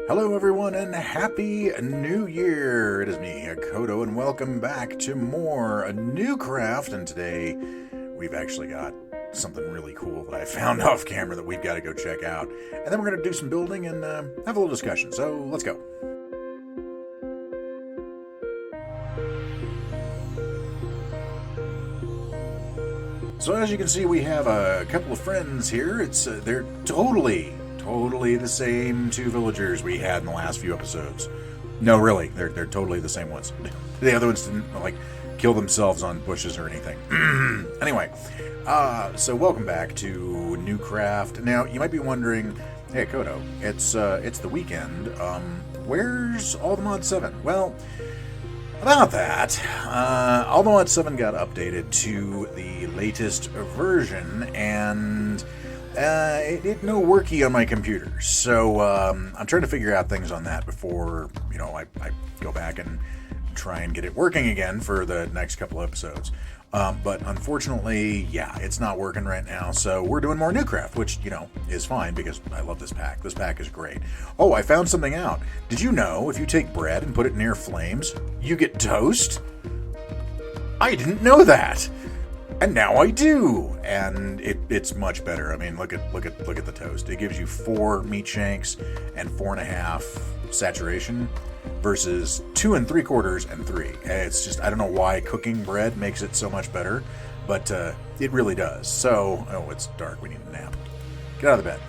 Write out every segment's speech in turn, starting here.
Hello, everyone, and Happy New Year! It is me, Kodo, and welcome back to more NewCraft. And today, we've actually got something really cool that I found off camera that we've got to go check out. And then we're going to do some building and have a little discussion. So, let's go. So, as you can see, we have a couple of friends here. They're totally the same two villagers we had in the last few episodes. No, really, they're totally the same ones. The other ones didn't kill themselves on bushes or anything. Anyway, so welcome back to NewCraft. Now you might be wondering, hey Kodo, it's the weekend. Where's All the Mod 7? Well, about that, All the Mod 7 got updated to the latest version, and it did no worky on my computer. So I'm trying to figure out things on that before I go back and try and get it working again for the next couple episodes. But unfortunately, yeah, it's not working right now. So we're doing more NewCraft, which is fine because I love this pack. This pack is great. Oh, I found something out. Did you know if you take bread and put it near flames, you get toast? I didn't know that. And now I do, and it's much better. I mean, look at the toast. It gives you 4 meat shanks and 4.5 saturation versus 2 3/4 and 3. It's just, I don't know why cooking bread makes it so much better, but it really does. So, oh, it's dark. We need a nap. Get out of the bed.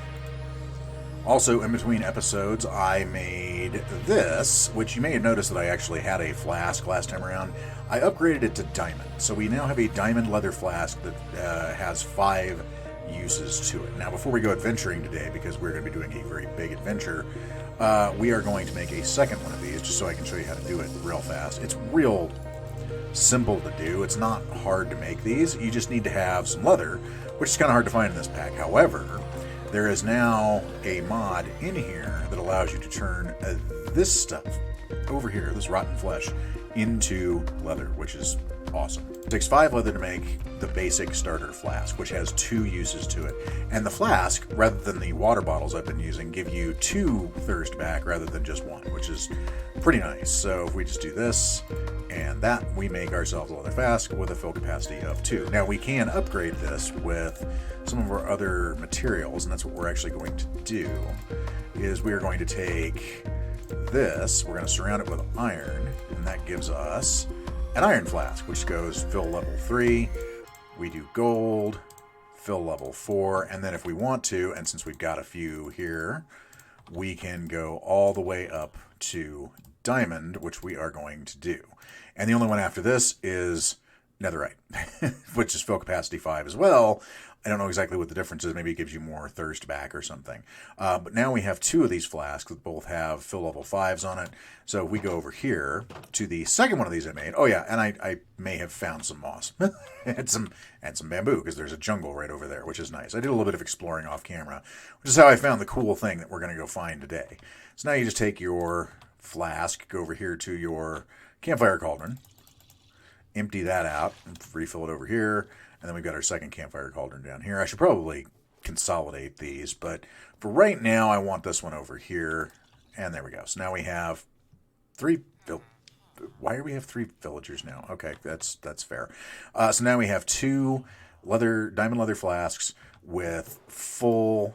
Also, in between episodes, I made this, which you may have noticed that I actually had a flask last time around. I upgraded it to diamond. So we now have a diamond leather flask that has 5 uses to it. Now, before we go adventuring today, because we're going to be doing a very big adventure, we are going to make a second one of these, just so I can show you how to do it real fast. It's real simple to do. It's not hard to make these. You just need to have some leather, which is kind of hard to find in this pack. However, there is now a mod in here that allows you to turn this stuff over here, this rotten flesh, into leather, which is awesome. It takes 5 leather to make the basic starter flask, which has 2 uses to it. And the flask, rather than the water bottles I've been using, give you 2 thirst back rather than just 1, which is pretty nice. So if we just do this and that, we make ourselves a leather flask with a fill capacity of 2. Now we can upgrade this with some of our other materials, and that's what we're actually going to do, is we are going to take this, we're going to surround it with iron, and that gives us an iron flask, which goes fill level 3, we do gold, fill level 4, and then if we want to, and since we've got a few here, we can go all the way up to diamond, which we are going to do. And the only one after this is netherite, which is fill capacity 5 as well. I don't know exactly what the difference is. Maybe it gives you more thirst back or something. But now we have 2 of these flasks that both have fill level 5s on it. So if we go over here to the second one of these I made. Oh yeah, and I may have found some moss and some bamboo, because there's a jungle right over there, which is nice. I did a little bit of exploring off camera, which is how I found the cool thing that we're going to go find today. So now you just take your flask, go over here to your campfire cauldron, empty that out, and refill it over here. And then we've got our second campfire cauldron down here. I should probably consolidate these, but for right now, I want this one over here. And there we go. So now we have 3. Why do we have 3 villagers now? Okay, that's fair. So now we have 2 diamond leather flasks with full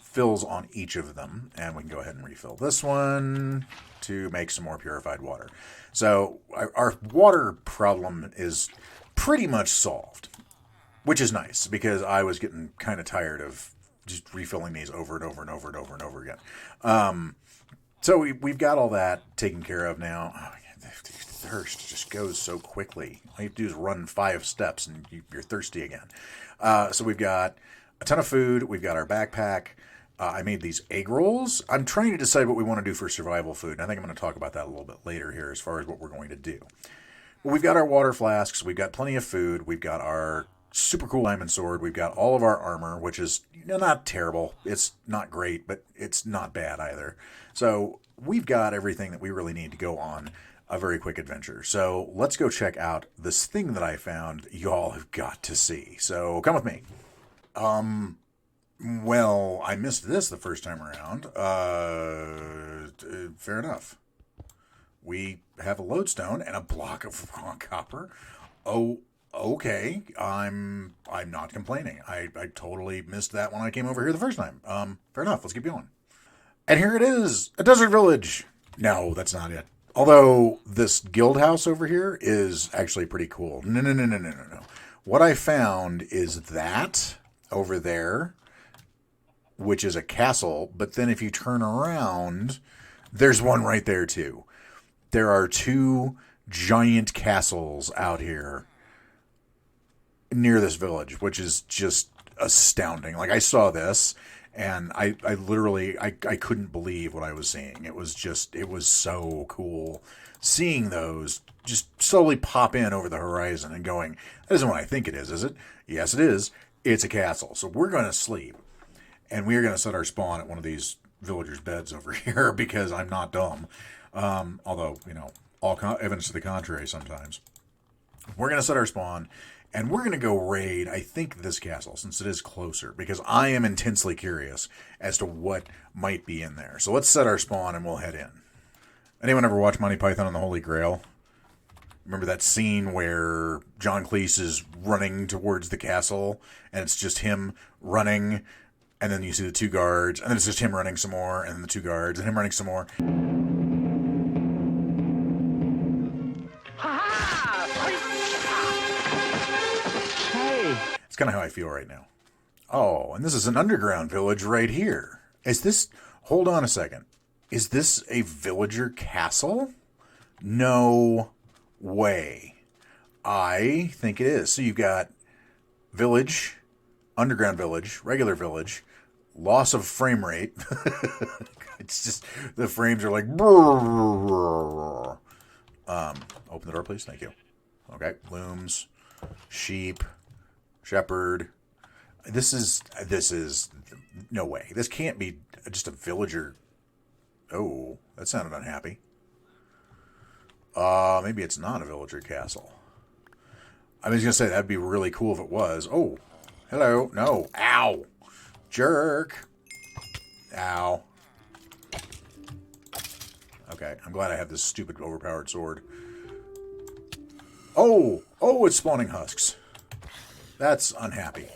fills on each of them, and we can go ahead and refill this one to make some more purified water. So our water problem is pretty much solved, which is nice, because I was getting kind of tired of just refilling these over and over and over and over and over again. So we've got all that taken care of now. Oh, the thirst just goes so quickly. All you have to do is run 5 steps and you're thirsty again. So we've got a ton of food. We've got our backpack. I made these egg rolls. I'm trying to decide what we want to do for survival food, and I think I'm going to talk about that a little bit later here as far as what we're going to do. Well, we've got our water flasks. We've got plenty of food. We've got our super cool diamond sword. We've got all of our armor, which is not terrible. It's not great, but it's not bad either. So we've got everything that we really need to go on a very quick adventure. So let's go check out this thing that I found. Y'all have got to see. So come with me. Well, I missed this the first time around. Fair enough. We have a lodestone and a block of raw copper. Oh, okay. I'm not complaining. I totally missed that when I came over here the first time. Fair enough. Let's keep going. And here it is, a desert village. No, that's not it. Although this guild house over here is actually pretty cool. No, no, no, no, no, no, no. What I found is that over there, which is a castle, but then if you turn around, there's one right there too. There are two giant castles out here near this village, which is just astounding. Like, I saw this and I literally I couldn't believe what I was seeing. It was so cool seeing those just slowly pop in over the horizon and going, that isn't what I think it is it? Yes, it is. It's a castle. So we're going to sleep and we're going to set our spawn at one of these villagers' beds over here because I'm not dumb. Although, all evidence to the contrary sometimes. We're going to set our spawn and we're going to go raid, I think, this castle, since it is closer, because I am intensely curious as to what might be in there. So let's set our spawn and we'll head in. Anyone ever watch Monty Python and the Holy Grail? Remember that scene where John Cleese is running towards the castle, and it's just him running, and then you see the two guards, and then it's just him running some more, and then the two guards, and him running some more. It's kind of how I feel right now. Oh, and this is an underground village right here. Is this... Hold on a second. Is this a villager castle? No way. I think it is. So you've got village, underground village, regular village, loss of frame rate. It's just... The frames are like... Open the door, please. Thank you. Okay. Looms. Sheep. Shepherd. This is no way. This can't be just a villager. Oh, that sounded unhappy. Maybe it's not a villager castle. I was gonna say that'd be really cool if it was. Oh, hello. No. Ow. Jerk. Ow. Okay, I'm glad I have this stupid overpowered sword. Oh, it's spawning husks. That's unhappy.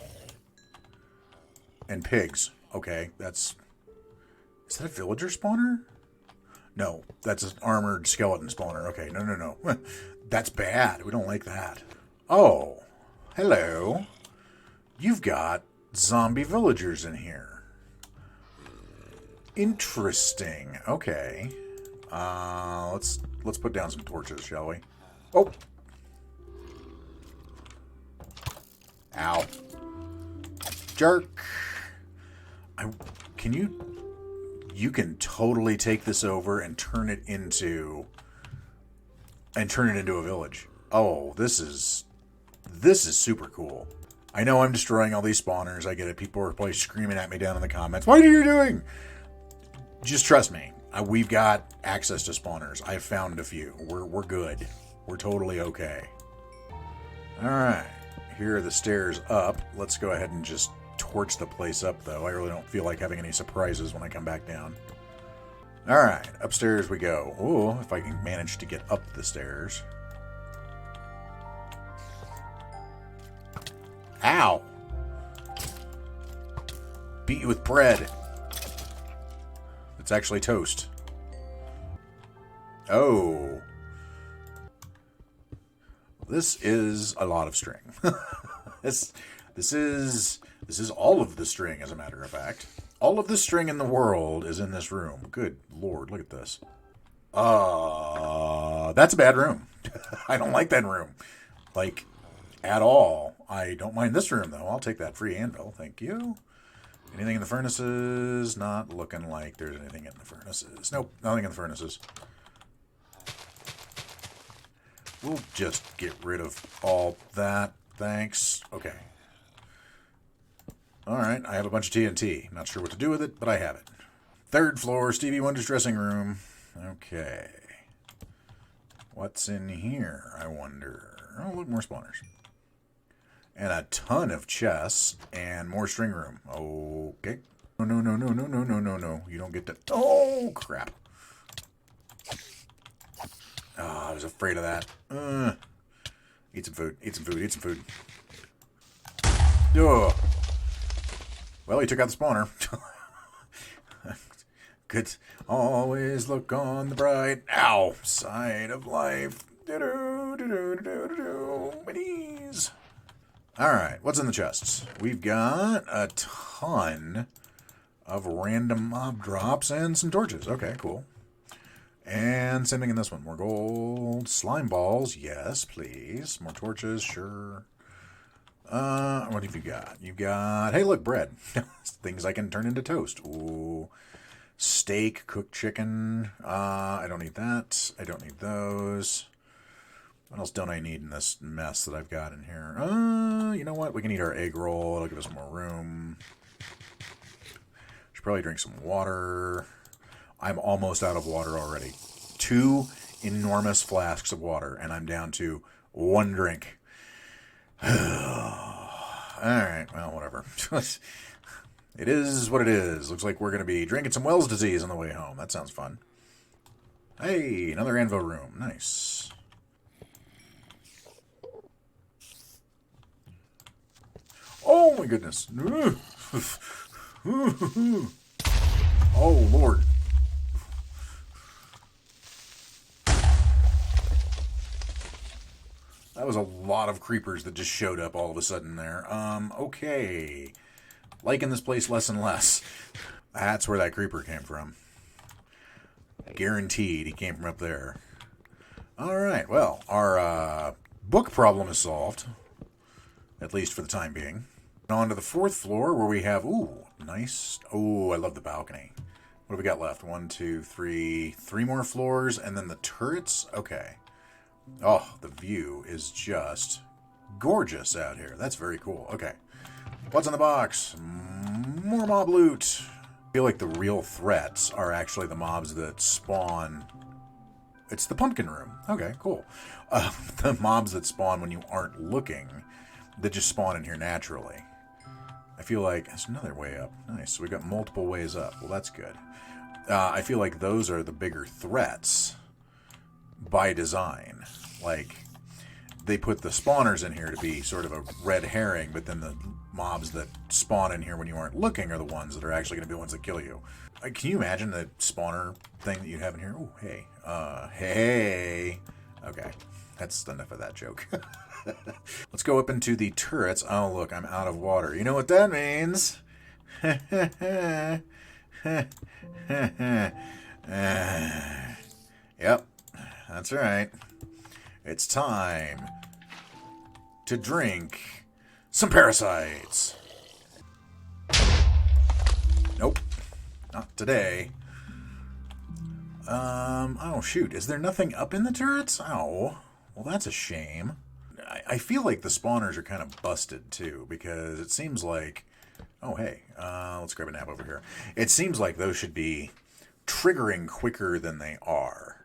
And pigs. Okay, that's... Is that a villager spawner? No, that's an armored skeleton spawner. Okay, no. That's bad. We don't like that. Oh, hello. You've got zombie villagers in here. Interesting. Okay. Let's put down some torches, shall we? Oh! Ow. Jerk. You can totally take this over and turn it into a village. Oh, this is super cool. I know I'm destroying all these spawners. I get it. People are probably screaming at me down in the comments. What are you doing? Just trust me. We've got access to spawners. I've found a few. We're good. We're totally okay. All right. Here are the stairs up. Let's go ahead and just torch the place up, though. I really don't feel like having any surprises when I come back down. All right, upstairs we go. Oh, if I can manage to get up the stairs. Ow! Beat you with bread. It's actually toast. Oh. This is a lot of string. This is all of the string, as a matter of fact. All of the string in the world is in this room. Good Lord, look at this. That's a bad room. I don't like that room. Like, at all. I don't mind this room, though. I'll take that free anvil. Thank you. Anything in the furnaces? Not looking like there's anything in the furnaces. Nope, nothing in the furnaces. We'll just get rid of all that. Thanks. Okay. Alright, I have a bunch of TNT. Not sure what to do with it, but I have it. Third floor, Stevie Wonder's dressing room. Okay. What's in here, I wonder? Oh, look, more spawners. And a ton of chests and more string room. Okay. No, no, no, no, no, no, no, no, no. You don't get to... Oh, crap. Oh, I was afraid of that. Eat some food. Eat some food. Eat some food. Ugh. Well, he took out the spawner. Good. Always look on the bright side of life. Minis. Alright, what's in the chests? We've got a ton of random mob drops and some torches. Okay, cool. And same thing in this one. More gold. Slime balls. Yes, please. More torches. Sure. What have you got? You've got... Hey, look, bread. Things I can turn into toast. Ooh. Steak. Cooked chicken. I don't need that. I don't need those. What else don't I need in this mess that I've got in here? You know what? We can eat our egg roll. It'll give us more room. Should probably drink some water. I'm almost out of water already. 2 enormous flasks of water, and I'm down to 1 drink. Alright, well, whatever. It is what it is. Looks like we're going to be drinking some Wells disease on the way home. That sounds fun. Hey, another anvil room. Nice. Oh, my goodness. Oh, Lord. That was a lot of creepers that just showed up all of a sudden there. Okay. Liking this place less and less. That's where that creeper came from. Guaranteed he came from up there. Alright, well, our book problem is solved. At least for the time being. On to the 4th floor where we have, ooh, nice. Oh, I love the balcony. What have we got left? 1, 2, 3. 3 more floors, and then the turrets? Okay. Oh, the view is just gorgeous out here. That's very cool. Okay. What's in the box? More mob loot. I feel like the real threats are actually the mobs that spawn. It's the pumpkin room. Okay, cool. The mobs that spawn when you aren't looking, that just spawn in here naturally. I feel like there's another way up. Nice. So we got multiple ways up. Well, that's good. I feel like those are the bigger threats by design. Like, they put the spawners in here to be sort of a red herring, but then the mobs that spawn in here when you aren't looking are the ones that are actually going to be the ones that kill you. Can you imagine the spawner thing that you have in here? Oh, hey. Hey. Okay. That's enough of that joke. Let's go up into the turrets. Oh, look, I'm out of water. You know what that means? Yep, that's right. It's time to drink some parasites. Nope, not today. Oh, shoot. Is there nothing up in the turrets? Oh, well, that's a shame. I feel like the spawners are kind of busted, too, because it seems like... Oh, hey, let's grab a nap over here. It seems like those should be triggering quicker than they are.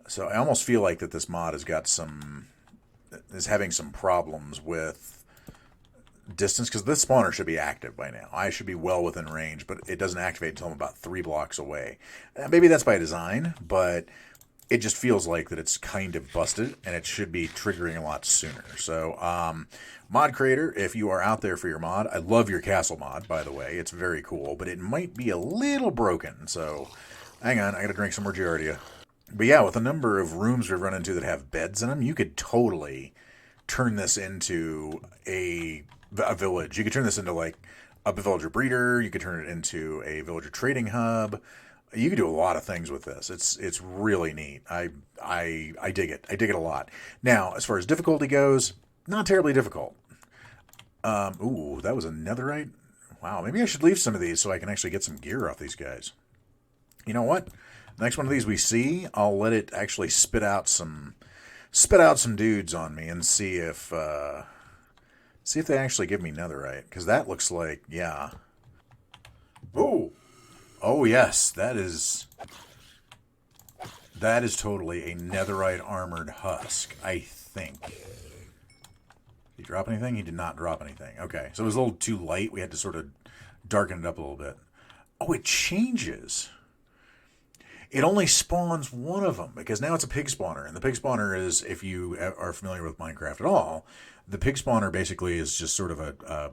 So I almost feel like that this mod has got some... is having some problems with distance, because this spawner should be active by now. I should be well within range, but it doesn't activate until I'm about 3 blocks away. Maybe that's by design, but it just feels like that it's kind of busted, and it should be triggering a lot sooner. So, mod creator, if you are out there for your mod, I love your castle mod, by the way. It's very cool, but it might be a little broken. So, hang on, I gotta drink some more Giardia. But yeah, with the number of rooms we've run into that have beds in them, you could totally turn this into a village. You could turn this into like a villager breeder. You could turn it into a villager trading hub. You could do a lot of things with this. It's really neat. I dig it. I dig it a lot. Now, as far as difficulty goes, not terribly difficult. Ooh, that was a netherite. Wow, maybe I should leave some of these so I can actually get some gear off these guys. You know what? Next one of these we see, I'll let it actually spit out some dudes on me and see if they actually give me netherite, because that looks like, yeah. Ooh. Oh yes, that is totally a netherite armored husk, I think. Did he drop anything? He did not drop anything. Okay, so it was a little too light. We had to sort of darken it up a little bit. Oh, it changes. It only spawns one of them because now it's a pig spawner. And the pig spawner is, if you are familiar with Minecraft at all, the pig spawner basically is just sort of a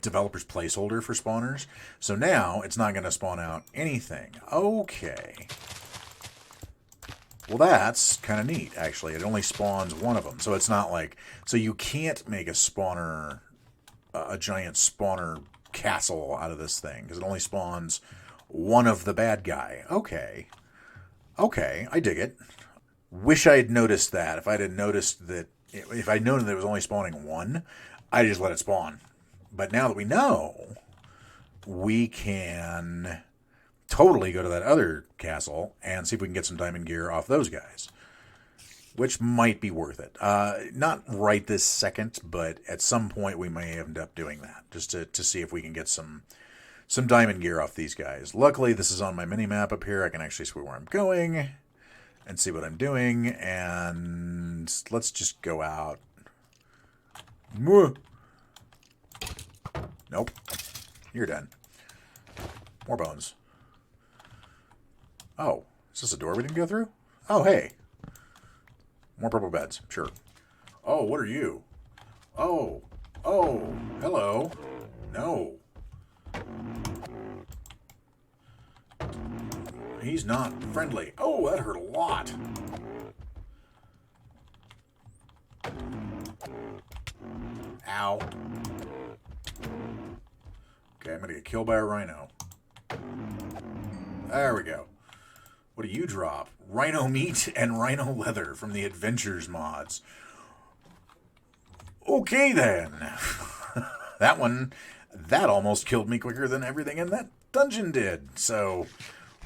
developer's placeholder for spawners. So now it's not going to spawn out anything. Okay. Well, that's kind of neat, actually. It only spawns one of them. So it's not like... So you can't make a spawner, a giant spawner castle out of this thing because it only spawns one of the bad guy. Okay. Okay, I dig it. Wish I had noticed that. If I'd had noticed that... If I'd known that it was only spawning one, I'd just let it spawn. But now that we know, we can totally go to that other castle and see if we can get some diamond gear off those guys, which might be worth it. Not right this second, but at some point we may end up doing that just to see if we can get some diamond gear off these guys. Luckily, this is on my mini-map up here. I can actually see where I'm going and see what I'm doing, and let's just go out. Nope. You're done. More bones. Oh, is this a door we didn't go through? Oh, hey. More purple beds. Sure. Oh, what are you? Oh. Oh. Hello. No. He's not friendly. Oh, that hurt a lot. Ow. Okay, I'm going to get killed by a rhino. There we go. What do you drop? Rhino meat and rhino leather from the Adventures mods. Okay, then. That almost killed me quicker than everything in that dungeon did. So,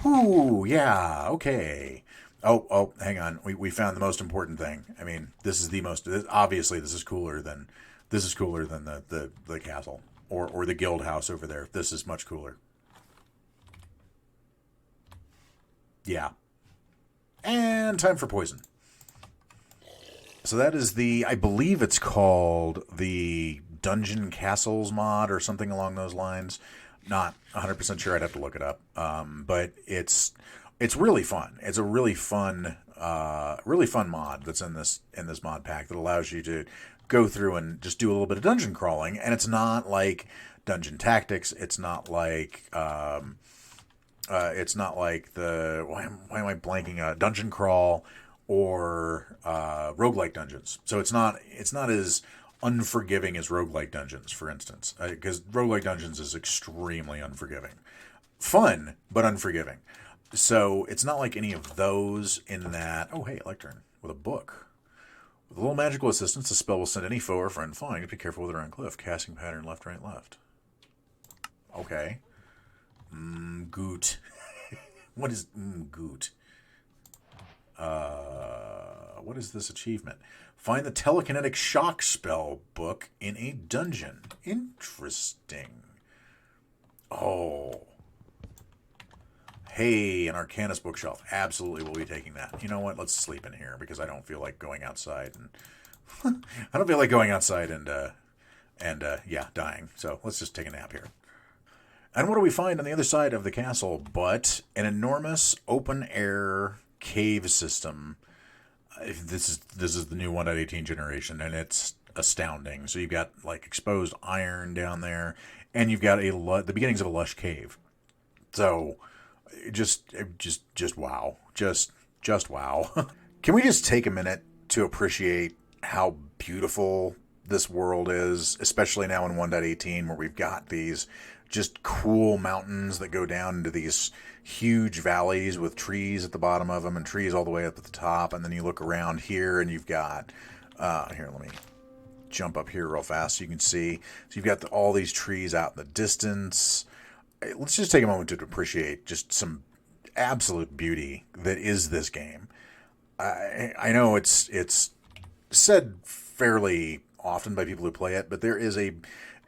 whoo, yeah, okay. Oh, hang on. We found the most important thing. I mean, this is the most... Obviously, this is cooler than the castle. Or the guild house over there. This is much cooler. Yeah. And time for poison. So that is I believe it's called the Dungeon Castles mod or something along those lines. Not 100% sure. I'd have to look it up. But it's really fun. It's a really fun mod that's in this mod pack that allows you to go through and just do a little bit of dungeon crawling. And it's not like Dungeon Tactics. It's not like why am I blanking? Dungeon Crawl or roguelike dungeons. So it's not as unforgiving as roguelike dungeons, for instance, because roguelike dungeons is extremely unforgiving. Fun, but unforgiving. So it's not like any of those in that... Oh, hey, lectern with a book. With a little magical assistance, the spell will send any foe or friend flying. Be careful with it on cliff. Casting pattern left, right, left. Okay. Goot. What is goot? What is this achievement? Find the telekinetic shock spell book in a dungeon. Interesting. Oh. Hey, an Arcanist bookshelf. Absolutely will be taking that. You know what? Let's sleep in here because I don't feel like going outside and I don't feel like going outside and dying. So let's just take a nap here. And what do we find on the other side of the castle but an enormous open-air cave system? This is the new 1.18 generation, and it's astounding. So you've got like exposed iron down there, and you've got the beginnings of a lush cave. So just wow, just wow. Can we just take a minute to appreciate how beautiful this world is, especially now in 1.18 where we've got these just cool mountains that go down into these huge valleys with trees at the bottom of them and trees all the way up at the top. And then you look around here and you've got, here, let me jump up here real fast so you can see. So you've got all these trees out in the distance. Let's just take a moment to appreciate just some absolute beauty that is this game. I know it's said fairly often by people who play it, but there is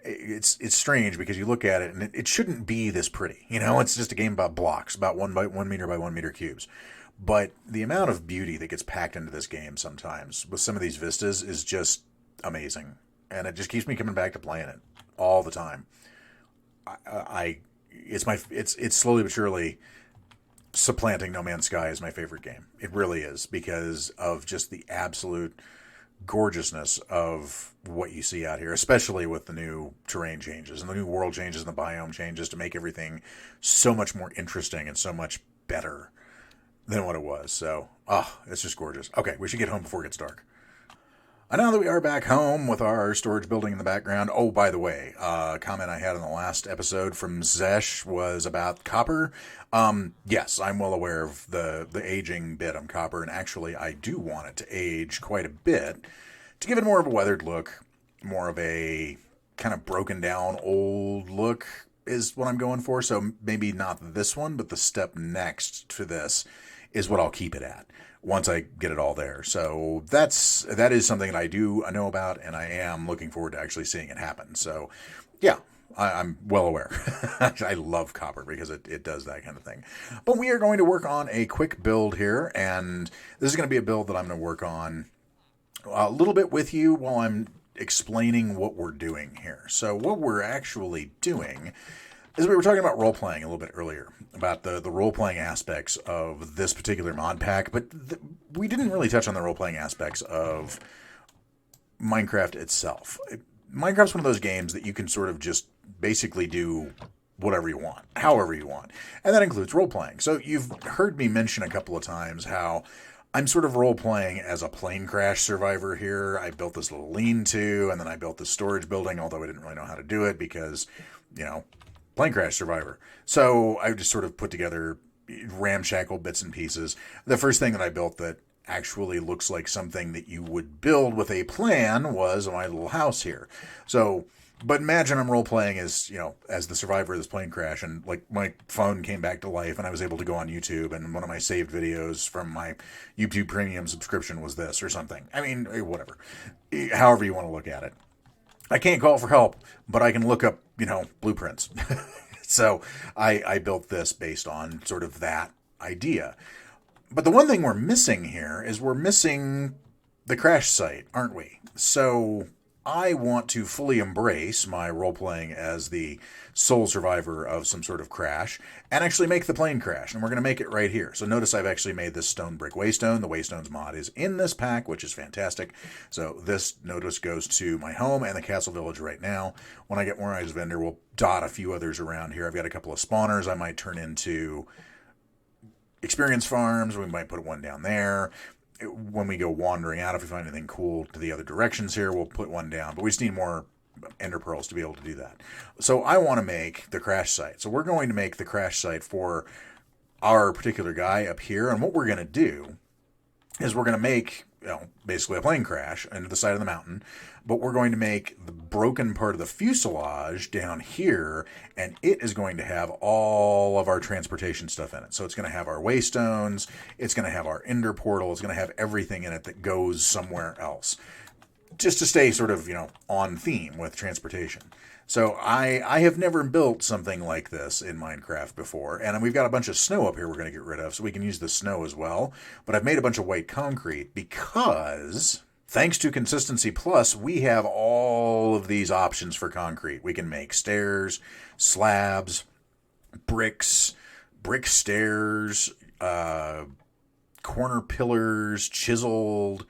it's strange because you look at it and it shouldn't be this pretty. You know, it's just a game about blocks, about 1 meter by 1 meter cubes. But the amount of beauty that gets packed into this game sometimes with some of these vistas is just amazing. And it just keeps me coming back to playing it all the time. It's slowly but surely supplanting No Man's Sky as my favorite game. It really is, because of just the absolute gorgeousness of what you see out here, especially with the new terrain changes and the new world changes and the biome changes to make everything so much more interesting and so much better than what it was. So, it's just gorgeous. Okay, we should get home before it gets dark. And now that we are back home with our storage building in the background, oh, by the way, a comment I had in the last episode from Zesh was about copper. Yes, I'm well aware of the aging bit on copper, and actually I do want it to age quite a bit to give it more of a weathered look, more of a kind of broken down old look is what I'm going for. So maybe not this one, but the step next to this is what I'll keep it at once I get it all there. So that is something that I do know about, and I am looking forward to actually seeing it happen. So yeah, I'm well aware. I love copper because it does that kind of thing. But we are going to work on a quick build here, and this is going to be a build that I'm going to work on a little bit with you while I'm explaining what we're doing here. So what we're actually doing is we were talking about role-playing a little bit earlier, about the role-playing aspects of this particular mod pack, but we didn't really touch on the role-playing aspects of Minecraft itself. Minecraft's one of those games that you can sort of just basically do whatever you want, however you want, and that includes role-playing. So you've heard me mention a couple of times how I'm sort of role-playing as a plane crash survivor here. I built this little lean-to, and then I built this storage building, although I didn't really know how to do it because, plane crash survivor. So I just sort of put together ramshackle bits and pieces. The first thing that I built that actually looks like something that you would build with a plan was my little house here. So, but imagine I'm role-playing as, as the survivor of this plane crash, and like my phone came back to life and I was able to go on YouTube, and one of my saved videos from my YouTube premium subscription was this or something. I mean, whatever. However you want to look at it. I can't call for help, but I can look up, blueprints. So I built this based on sort of that idea. But the one thing we're missing here is we're missing the crash site, aren't we? So I want to fully embrace my role-playing as the sole survivor of some sort of crash and actually make the plane crash. And we're going to make it right here. So notice I've actually made this stone brick waystone. The waystones mod is in this pack, which is fantastic. So this, notice, goes to my home and the castle village right now. When I get more Eyes Vendor, we'll dot a few others around here. I've got a couple of spawners I might turn into experience farms. We might put one down there. When we go wandering out, if we find anything cool to the other directions here, we'll put one down. But we just need more ender pearls to be able to do that. So I want to make the crash site. So we're going to make the crash site for our particular guy up here. And what we're going to do is we're going to make, basically a plane crash into the side of the mountain. But we're going to make the broken part of the fuselage down here, and it is going to have all of our transportation stuff in it. So it's going to have our waystones, it's going to have our ender portal, it's going to have everything in it that goes somewhere else, just to stay sort of, on theme with transportation. So I have never built something like this in Minecraft before, and we've got a bunch of snow up here we're going to get rid of, so we can use the snow as well. But I've made a bunch of white concrete because, thanks to Consistency Plus, we have all of these options for concrete. We can make stairs, slabs, bricks, brick stairs, corner pillars, chiseled,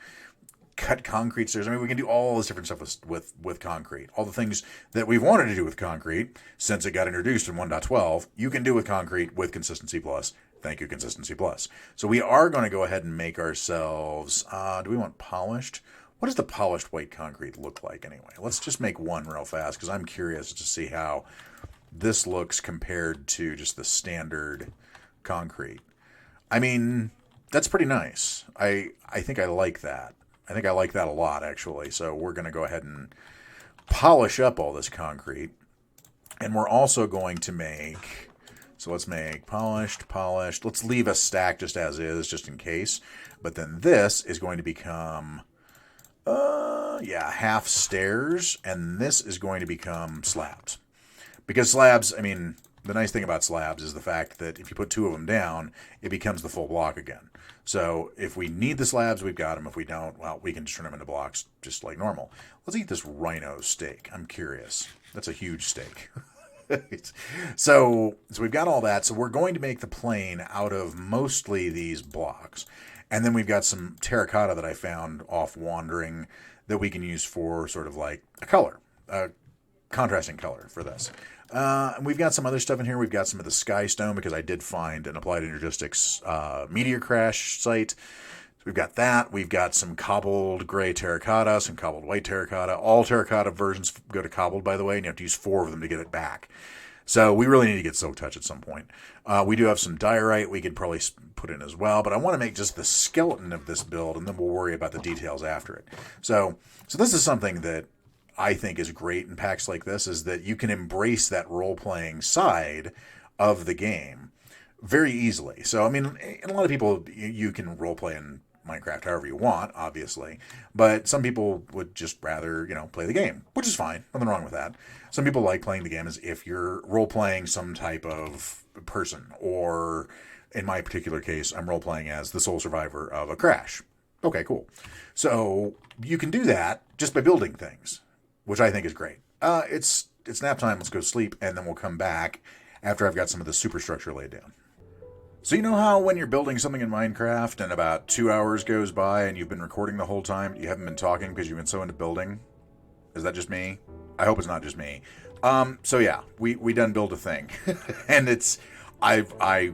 cut concrete stairs. I mean, we can do all this different stuff with concrete. All the things that we've wanted to do with concrete since it got introduced in 1.12, you can do with concrete with Consistency Plus. Thank you, Consistency Plus. So we are going to go ahead and make ourselves, do we want polished? What does the polished white concrete look like anyway? Let's just make one real fast because I'm curious to see how this looks compared to just the standard concrete. I mean, that's pretty nice. I think I like that. I think I like that a lot, actually. So we're going to go ahead and polish up all this concrete. And we're also going to make, so let's make polished. Let's leave a stack just as is, just in case. But then this is going to become, half stairs. And this is going to become slabs. Because slabs, I mean, the nice thing about slabs is the fact that if you put 2 of them down, it becomes the full block again. So if we need the slabs, we've got them. If we don't, well, we can just turn them into blocks just like normal. Let's eat this rhino steak. I'm curious. That's a huge steak. So we've got all that. So we're going to make the plane out of mostly these blocks. And then we've got some terracotta that I found off wandering that we can use for sort of like a color, a contrasting color for this. And we've got some other stuff in here. We've got some of the sky stone because I did find an Applied Energistics meteor crash site. So we've got that. We've got some cobbled gray terracotta, some cobbled white terracotta. All terracotta versions go to cobbled, by the way, and you have to use 4 of them to get it back. So we really need to get Silk Touch at some point. We do have some diorite we could probably put in as well, but I want to make just the skeleton of this build, and then we'll worry about the details after it. So this is something that I think is great in packs like this, is that you can embrace that role-playing side of the game very easily. So, I mean, a lot of people, you can role-play in Minecraft however you want, obviously, but some people would just rather, play the game, which is fine. Nothing wrong with that. Some people like playing the game as if you're role-playing some type of person, or in my particular case, I'm role-playing as the sole survivor of a crash. Okay, cool. So you can do that just by building things, which I think is great. It's nap time. Let's go sleep, and then we'll come back after I've got some of the superstructure laid down. So you know how when you're building something in Minecraft and about 2 hours goes by and you've been recording the whole time, you haven't been talking because you've been so into building? Is that just me? I hope it's not just me. So yeah, we done build a thing, and I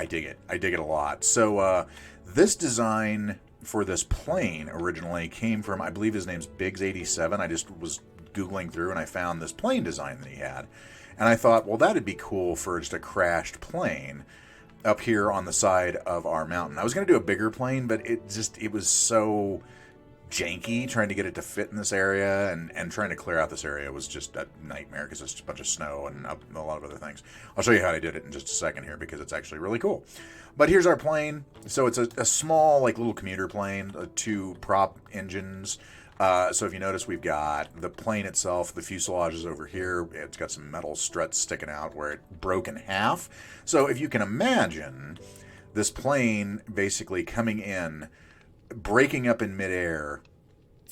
dig it. I dig it a lot. So this design for this plane originally came from, I believe his name's Biggs87. I just was Googling through and I found this plane design that he had. And I thought, well, that'd be cool for just a crashed plane up here on the side of our mountain. I was going to do a bigger plane, but it was so janky trying to get it to fit in this area, and trying to clear out this area was just a nightmare because it's just a bunch of snow and a lot of other things. I'll show you how I did it in just a second here because it's actually really cool. But here's our plane. So it's a small, like, little commuter plane, 2 prop engines. So if you notice, we've got the plane itself, the fuselage is over here. It's got some metal struts sticking out where it broke in half. So if you can imagine this plane basically coming in, breaking up in midair,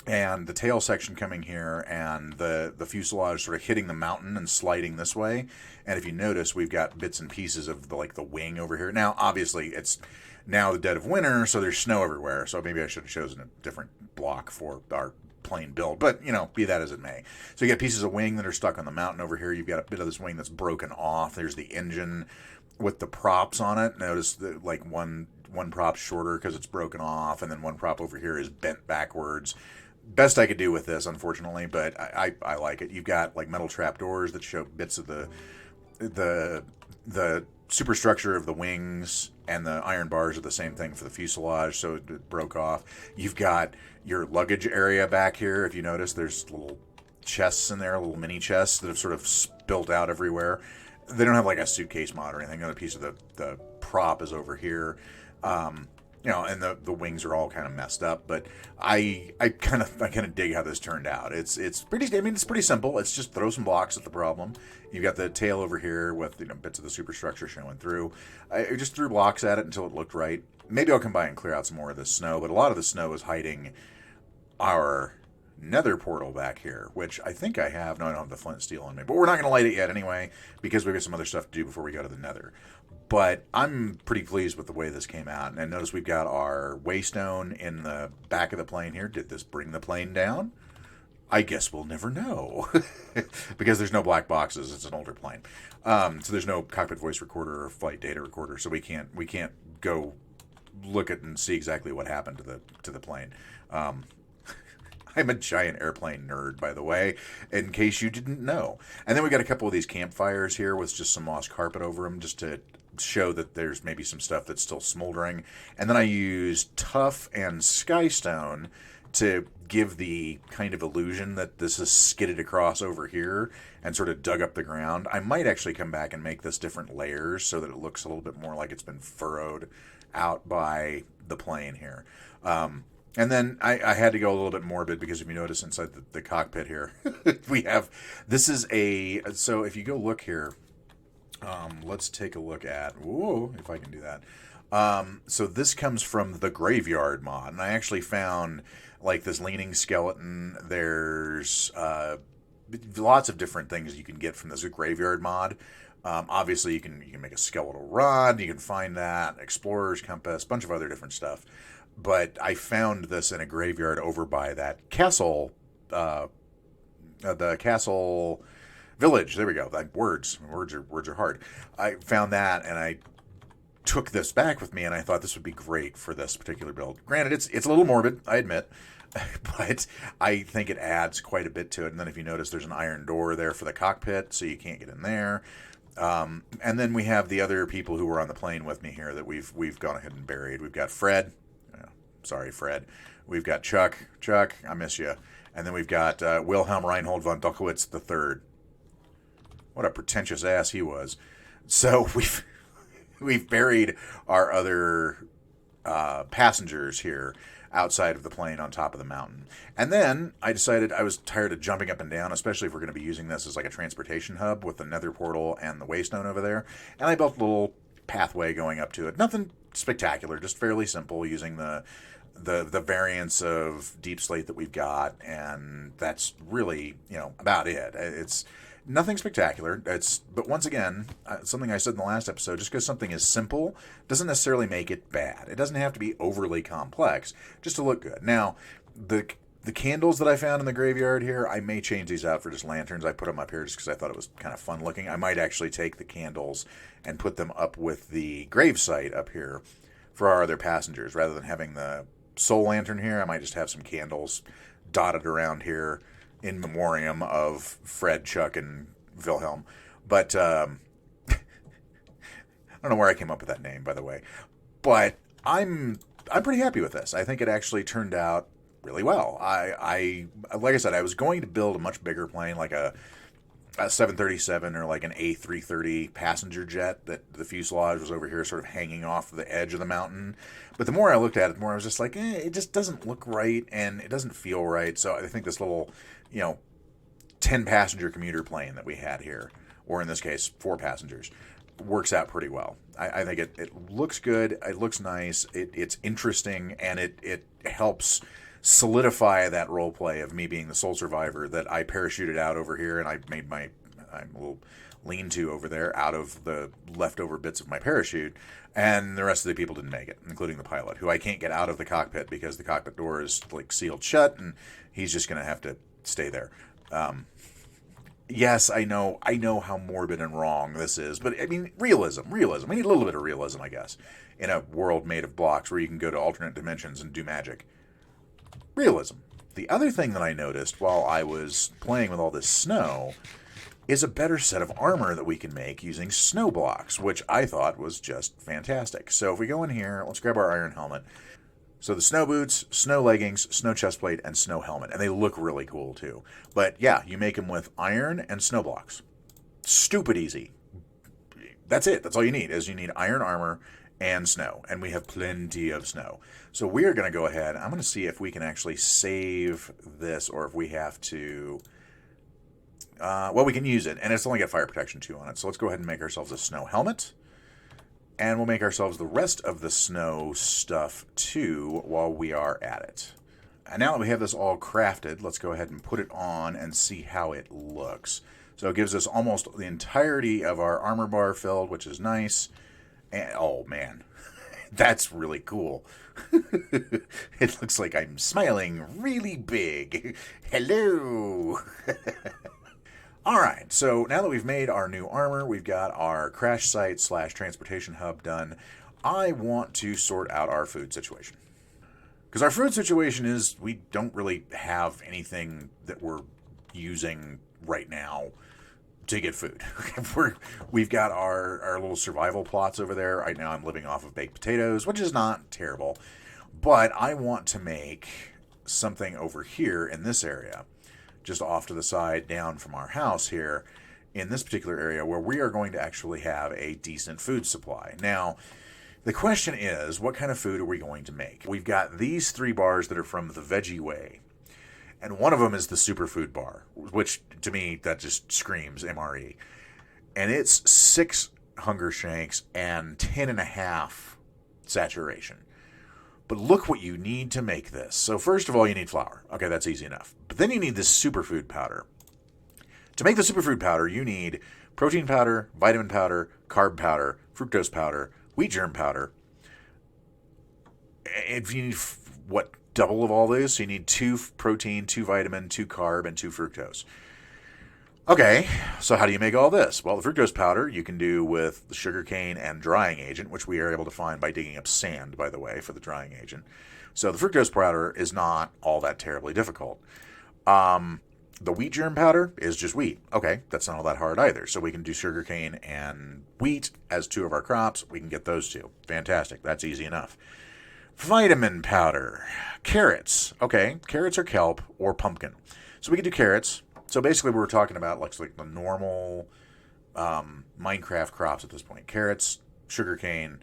and the tail section coming here, and the fuselage sort of hitting the mountain and sliding this way. And if you notice, we've got bits and pieces of the wing over here. Now, obviously, it's now the dead of winter, so there's snow everywhere. So maybe I should have chosen a different block for our plane build. But, be that as it may. So you got pieces of wing that are stuck on the mountain over here. You've got a bit of this wing that's broken off. There's the engine with the props on it. Notice that, one prop's shorter because it's broken off, and then one prop over here is bent backwards. Best I could do with this, unfortunately, but I like it. You've got metal trapdoors that show bits of the superstructure of the wings, and the iron bars are the same thing for the fuselage, so it broke off. You've got your luggage area back here. If you notice, there's little chests in there, little mini chests that have sort of spilled out everywhere. They don't have a suitcase mod or anything. Another piece of the prop is over here. And the wings are all kind of messed up, but I kind of dig how this turned out. It's pretty simple. It's just throw some blocks at the problem. You've got the tail over here with bits of the superstructure showing through. I just threw blocks at it until it looked right. Maybe I'll come by and clear out some more of the snow, but a lot of the snow is hiding our nether portal back here, which I think I have. No, I don't have the flint steel on me, but we're not going to light it yet anyway because we've got some other stuff to do before we go to the nether. But I'm pretty pleased with the way this came out. And notice we've got our waystone in the back of the plane here. Did this bring the plane down? I guess we'll never know because there's no black boxes. It's an older plane. So there's no cockpit voice recorder or flight data recorder. So we can't go look at and see exactly what happened to the plane. I'm a giant airplane nerd, by the way, in case you didn't know. And then we got a couple of these campfires here with just some moss carpet over them just to show that there's maybe some stuff that's still smoldering. And then I used tuff and skystone to give the kind of illusion that this is skidded across over here and sort of dug up the ground. I might actually come back and make this different layers so that it looks a little bit more like it's been furrowed out by the plane here. And then I had to go a little bit morbid because if you notice inside the cockpit here, so if you go look here, Let's take a look at... Whoa, if I can do that. So this comes from the Graveyard mod, and I actually found like this leaning skeleton. There's lots of different things you can get from this Graveyard mod. Obviously, you can make a skeletal rod. You can find that explorer's compass, bunch of other different stuff. But I found this in a graveyard over by that castle, the castle village. There we go. Words are hard. I found that, and I took this back with me, and I thought this would be great for this particular build. Granted, it's a little morbid, I admit, but I think it adds quite a bit to it. And then if you notice, there's an iron door there for the cockpit, so you can't get in there. And then we have the other people who were on the plane with me here that we've gone ahead and buried. We've got Fred. Sorry, Fred. We've got Chuck. Chuck, I miss you. And then we've got Wilhelm Reinhold von Duckowitz III. What a pretentious ass he was. So we've buried our other passengers here outside of the plane on top of the mountain. And then I decided I was tired of jumping up and down, especially if we're going to be using this as like a transportation hub with the nether portal and the waystone over there. And I built a little pathway going up to it. Nothing spectacular, just fairly simple, using the variants of deep slate that we've got, and that's really, about it. It's nothing spectacular. But once again, something I said in the last episode, just because something is simple doesn't necessarily make it bad. It doesn't have to be overly complex just to look good. Now, the candles that I found in the graveyard here, I may change these out for just lanterns. I put them up here just because I thought it was kind of fun looking. I might actually take the candles and put them up with the gravesite up here for our other passengers. Rather than having the soul lantern here, I might just have some candles dotted around here in memoriam of Fred, Chuck, and Wilhelm. But I don't know where I came up with that name, by the way. But I'm pretty happy with this. I think it actually turned out really well. I like I said, I was going to build a much bigger plane, like a 737 or like an A330 passenger jet that the fuselage was over here sort of hanging off the edge of the mountain. But the more I looked at it, the more I was just like, it just doesn't look right and it doesn't feel right. So I think this little, 10 passenger commuter plane that we had here, or in this case, 4 passengers, works out pretty well. I think it looks good. It looks nice. It's interesting, and it helps solidify that role play of me being the sole survivor that I parachuted out over here, and I made I'm a little lean-to over there out of the leftover bits of my parachute, and the rest of the people didn't make it, including the pilot, who I can't get out of the cockpit because the cockpit door is like sealed shut, and he's just going to have to stay there. Yes, I know how morbid and wrong this is, but I mean, realism. We need a little bit of realism, I guess, in a world made of blocks where you can go to alternate dimensions and do magic. Realism. The other thing that I noticed while I was playing with all this snow is a better set of armor that we can make using snow blocks, which I thought was just fantastic. So if we go in here, let's grab our iron helmet. So the snow boots, snow leggings, snow chestplate, and snow helmet. And they look really cool, too. But yeah, you make them with iron and snow blocks. Stupid easy. That's it. That's all you need, is you need iron armor and snow. And we have plenty of snow. So we are going to go ahead. I'm going to see if we can actually save this, or if we have to... we can use it. And it's only got fire protection 2 on it. So let's go ahead and make ourselves a snow helmet. And we'll make ourselves the rest of the snow stuff, too, while we are at it. And now that we have this all crafted, let's go ahead and put it on and see how it looks. So it gives us almost the entirety of our armor bar filled, which is nice. And, oh, man, that's really cool. It looks like I'm smiling really big. Hello! All right, so now that we've made our new armor, we've got our crash site / transportation hub done, I want to sort out our food situation. Because our food situation is, we don't really have anything that we're using right now to get food. We've got our little survival plots over there. Right now I'm living off of baked potatoes, which is not terrible. But I want to make something over here in this area, just off to the side down from our house here, in this particular area where we are going to actually have a decent food supply. Now, the question is, what kind of food are we going to make? We've got these 3 bars that are from the Veggie Way, and one of them is the superfood bar, which to me, that just screams MRE. And it's 6 hunger shanks and 10.5 saturation. But look what you need to make this. So first of all, you need flour. Okay, that's easy enough. But then you need this superfood powder. To make the superfood powder, you need protein powder, vitamin powder, carb powder, fructose powder, wheat germ powder. If you need, double of all those? So you need 2 protein, 2 vitamin, 2 carb, and 2 fructose. Okay, so how do you make all this? Well, the fructose powder you can do with the sugarcane and drying agent, which we are able to find by digging up sand, by the way, for the drying agent. So the fructose powder is not all that terribly difficult. The wheat germ powder is just wheat. Okay, that's not all that hard either. So we can do sugarcane and wheat as 2 of our crops. We can get those 2. Fantastic. That's easy enough. Vitamin powder. Carrots. Okay, carrots or kelp or pumpkin. So we can do carrots. So basically we're talking about like the normal Minecraft crops at this point. Carrots, sugarcane,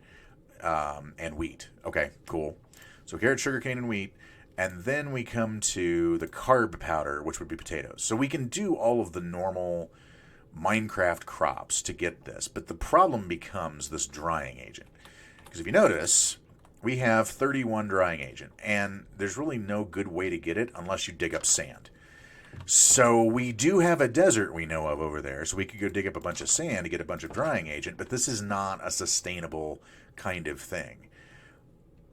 and wheat. Okay, cool. So carrots, sugarcane, and wheat. And then we come to the carb powder, which would be potatoes. So we can do all of the normal Minecraft crops to get this. But the problem becomes this drying agent. Because if you notice, we have 31 drying agent. And there's really no good way to get it unless you dig up sand. So we do have a desert we know of over there. So we could go dig up a bunch of sand to get a bunch of drying agent. But this is not a sustainable kind of thing.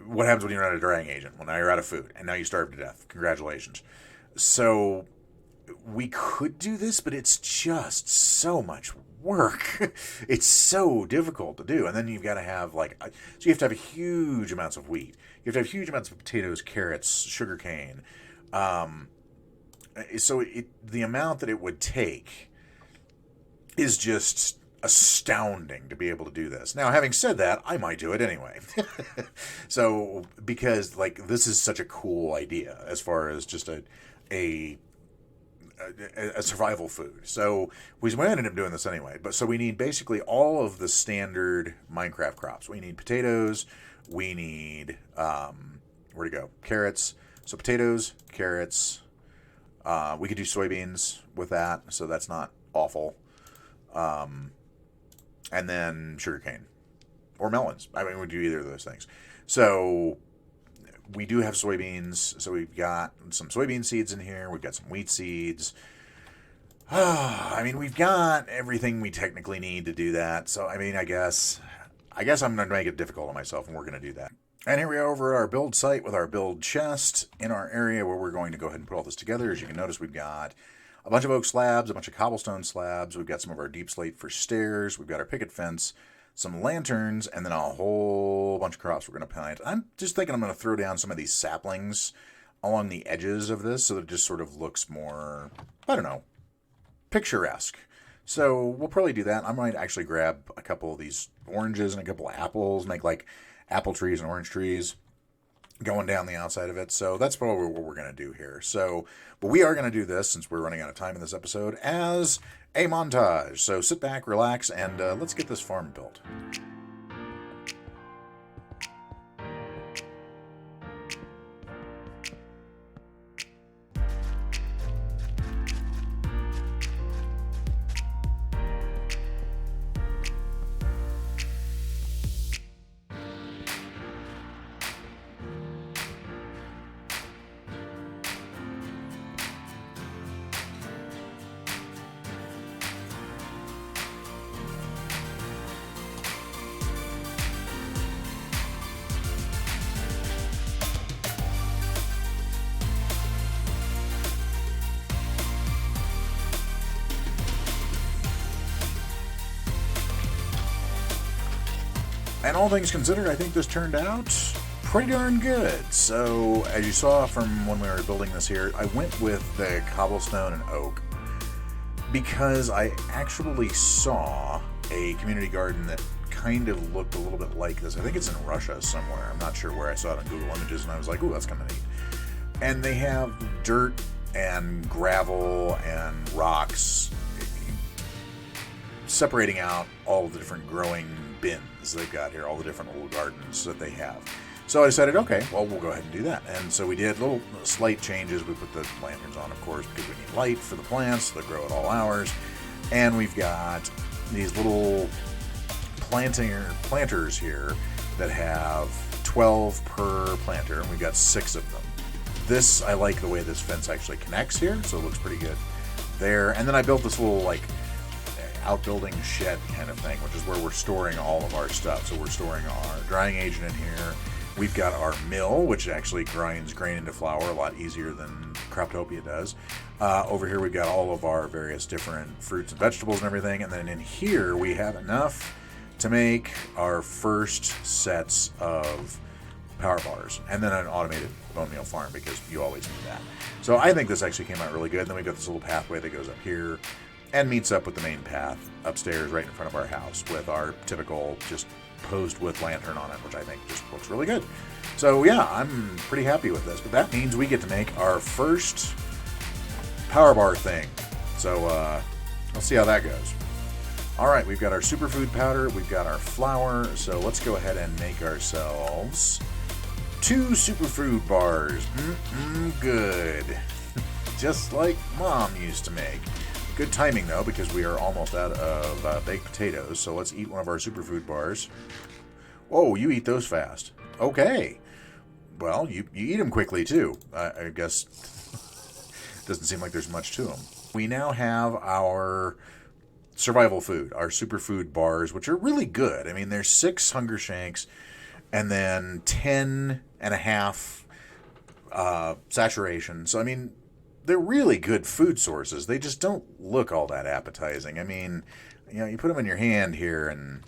What happens when you're out of drying agent? Well, now you're out of food, and now you starve to death. Congratulations. So we could do this, but it's just so much work. It's so difficult to do. And then you've got to have, so you have to have huge amounts of wheat. You have to have huge amounts of potatoes, carrots, sugarcane. So the amount that it would take is just astounding to be able to do this. Now, having said that, I might do it anyway. So, because this is such a cool idea as far as just a survival food. So we ended up doing this anyway. But so we need basically all of the standard Minecraft crops. We need potatoes. We need where'd it go? Carrots. So potatoes, carrots. We could do soybeans with that, so that's not awful. And then sugarcane or melons. I mean, we do either of those things. So we do have soybeans. So we've got some soybean seeds in here. We've got some wheat seeds. I mean, we've got everything we technically need to do that. So, I mean, I guess I'm going to make it difficult on myself, and we're going to do that. And here we are over at our build site with our build chest in our area where we're going to go ahead and put all this together. As you can notice, we've got a bunch of oak slabs, a bunch of cobblestone slabs. We've got some of our deep slate for stairs. We've got our picket fence, some lanterns, and then a whole bunch of crops we're going to plant. I'm just thinking I'm going to throw down some of these saplings along the edges of this so that it just sort of looks more, I don't know, picturesque. So we'll probably do that. I might actually grab a couple of these oranges and a couple of apples, make apple trees and orange trees going down the outside of it. So that's probably what we're going to do here. So, but we are going to do this, since we're running out of time in this episode, as a montage. So sit back, relax, and let's get this farm built. And all things considered, I think this turned out pretty darn good. So, as you saw from when we were building this here, I went with the cobblestone and oak because I actually saw a community garden that kind of looked a little bit like this. I think it's in Russia somewhere. I'm not sure where. I saw it on Google Images, and I was like, ooh, that's kind of neat. And they have dirt and gravel and rocks separating out all the different growing bins they've got here, all the different little gardens that they have. So I decided, okay, well, we'll go ahead and do that. And so we did little slight changes. We put the lanterns on, of course, because we need light for the plants that grow at all hours. And we've got these little planters here that have 12 per planter, and we've got 6 of them. This, I like the way this fence actually connects here, so it looks pretty good there. And then I built this little, like, outbuilding shed kind of thing, which is where we're storing all of our stuff. So we're storing our drying agent in here. We've got our mill, which actually grinds grain into flour a lot easier than Craftopia does. Over here we've got all of our various different fruits and vegetables and everything. And then in here we have enough to make our first sets of power bars, and then an automated bone meal farm, because you always need that. So I think this actually came out really good. And then we've got this little pathway that goes up here and meets up with the main path upstairs right in front of our house with our typical just posed with lantern on it, which I think just looks really good. So yeah, I'm pretty happy with this. But that means we get to make our first power bar thing. So let's see how that goes. All right, we've got our superfood powder, we've got our flour, so let's go ahead and make ourselves 2 superfood bars. Good. Just like Mom used to make. Good timing, though, because we are almost out of baked potatoes, so let's eat one of our superfood bars. Whoa, you eat those fast. Okay. Well, you eat them quickly, too. I guess doesn't seem like there's much to them. We now have our survival food, our superfood bars, which are really good. I mean, there's 6 hunger shanks and then 10.5 saturation. So, I mean, they're really good food sources. They just don't look all that appetizing. I mean, you know, you put them in your hand here and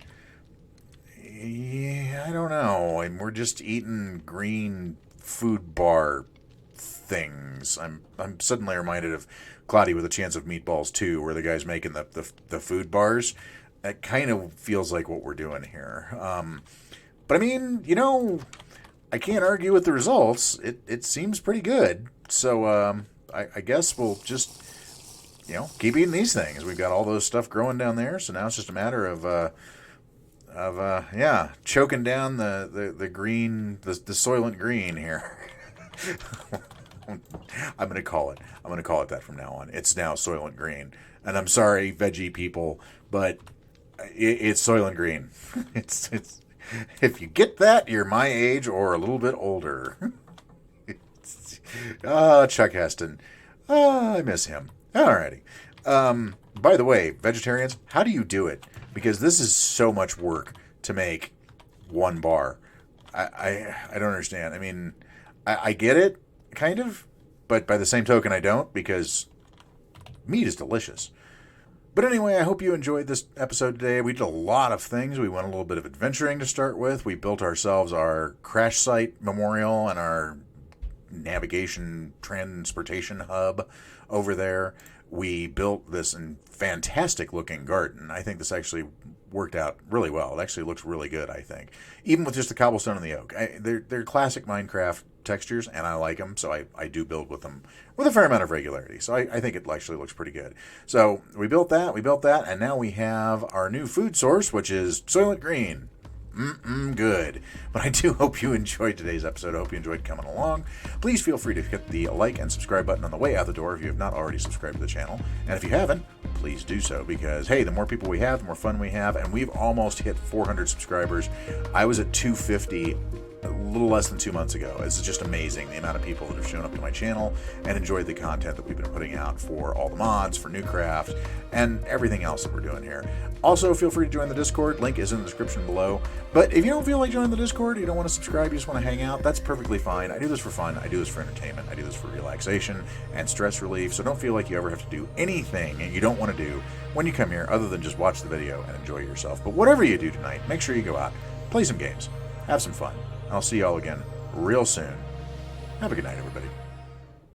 yeah, I don't know. We're just eating green food bar things. I'm suddenly reminded of Cloudy with a Chance of Meatballs 2, where the guy's making the food bars. That kind of feels like what we're doing here. But I mean, you know, I can't argue with the results. It seems pretty good. So I guess we'll just, you know, keep eating these things. We've got all those stuff growing down there, so now it's just a matter of choking down the green, the soylent green here. I'm gonna call it that from now on. It's now Soylent Green, and I'm sorry, veggie people, but it's Soylent Green. It's if you get that, you're my age or a little bit older. Chuck Heston. I miss him. Alrighty. By the way, vegetarians, how do you do it? Because this is so much work to make one bar. I don't understand. I mean, I get it, kind of, but by the same token, I don't, because meat is delicious. But anyway, I hope you enjoyed this episode today. We did a lot of things. We went a little bit of adventuring to start with. We built ourselves our crash site memorial and our navigation transportation hub over there. We built this fantastic looking garden. I think this actually worked out really well. It actually looks really good, I think. Even with just the cobblestone and the oak. They're classic Minecraft textures, and I like them, so I do build with them with a fair amount of regularity. So I think it actually looks pretty good. So we built that, and now we have our new food source, which is Soylent Green. Good. But I do hope you enjoyed today's episode. I hope you enjoyed coming along. Please feel free to hit the like and subscribe button on the way out the door if you have not already subscribed to the channel. And if you haven't, please do so, because, hey, the more people we have, the more fun we have, and we've almost hit 400 subscribers. I was at 250 a little less than 2 months ago. It's just amazing the amount of people that have shown up to my channel and enjoyed the content that we've been putting out for all the mods, for NewCraft, and everything else that we're doing here. Also, feel free to join the Discord. Link is in the description below. But if you don't feel like joining the Discord, you don't want to subscribe, you just want to hang out, that's perfectly fine. I do this for fun. I do this for entertainment. I do this for relaxation and stress relief. So don't feel like you ever have to do anything you don't want to do when you come here other than just watch the video and enjoy yourself. But whatever you do tonight, make sure you go out, play some games, have some fun. I'll see y'all again real soon. Have a good night, everybody.